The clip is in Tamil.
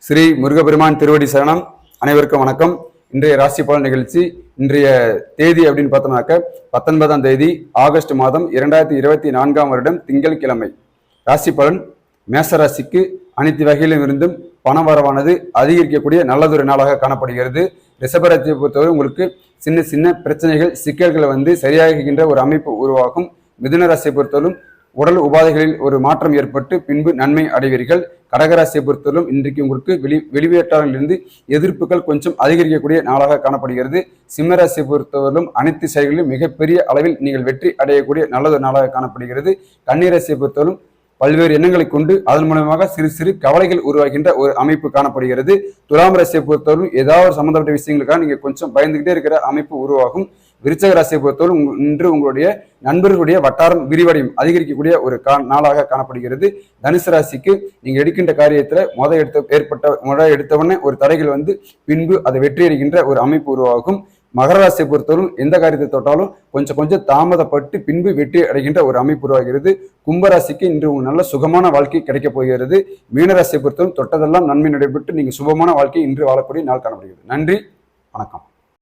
ஸ்ரீ முருகபெருமான் திருவடி சரணம். அனைவருக்கும் வணக்கம். இன்றைய ராசி பலன் நிகழ்ச்சி. இன்றைய தேதி அப்படின்னு பார்த்தோம்னாக்க 19ஆம் தேதி ஆகஸ்ட் மாதம் 2024ஆம் வருடம் திங்கட்கிழமை. ராசி பலன் மேசராசிக்கு அனைத்து வகையிலும் இருந்தும் பண வரவானது அதிகரிக்கக்கூடிய நல்லதொரு நாளாக காணப்படுகிறது. ரிஷபராசியை பொறுத்தவரை உங்களுக்கு சின்ன சின்ன பிரச்சனைகள் சிக்கல்களை சரியாகின்ற ஒரு அமைப்பு உருவாகும். மிதுன ராசியை பொறுத்தவரையும் உடல் உபாதைகளில் ஒரு மாற்றம் ஏற்பட்டு பின்பு நன்மை அடைவீர்கள். கடகராசியை பொறுத்தவரையும் இன்றைக்கு உங்களுக்கு வெளிவேட்டாளர்களிலிருந்து எதிர்ப்புகள் கொஞ்சம் அதிகரிக்கக்கூடிய நாளாக காணப்படுகிறது. சிம்மராசியை பொறுத்தவரையிலும் அனைத்து செயல்களிலும் மிகப்பெரிய அளவில் நீங்கள் வெற்றி அடையக்கூடிய நல்லதொரு நாளாக காணப்படுகிறது. கன்னிராசியை பொறுத்தவரையும் பல்வேறு எண்ணங்களை கொண்டு அதன் மூலமாக சிறு சிறு கவலைகள் உருவாகின்ற ஒரு அமைப்பு காணப்படுகிறது. துலாம் ராசியை பொறுத்தவரையும் ஏதாவது சம்பந்தப்பட்ட விஷயங்களுக்காக நீங்க கொஞ்சம் பயந்துகிட்டே இருக்கிற அமைப்பு உருவாகும். விருச்சக ராசியை பொறுத்தவரை இன்று உங்களுடைய நண்பர்களுடைய வட்டாரம் விரிவடையும் அதிகரிக்கக்கூடிய ஒரு நாளாக காணப்படுகிறது. தனுசு ராசிக்கு நீங்க எடுக்கின்ற காரியத்துல முத எடுத்தவொடனே ஒரு தடைகள் பின்பு அதை வெற்றி அடைகின்ற ஒரு அமைப்பு உருவாகும். மகர ராசியை பொறுத்தவரையும் எந்த காரியத்தை தொட்டாலும் கொஞ்சம் தாமதப்பட்டு பின்பு வெற்றி அடைகின்ற ஒரு அமைப்பு உருவாகிறது. கும்பராசிக்கு இன்று நல்ல சுகமான வாழ்க்கை கிடைக்கப் போகிறது. மீனராசியை பொறுத்தவரையும் தொட்டதெல்லாம் நன்மை நடைபெற்று நீங்க சுபமான வாழ்க்கை இன்று வாழக்கூடிய நாள் காணப்படுகிறது. நன்றி, வணக்கம்.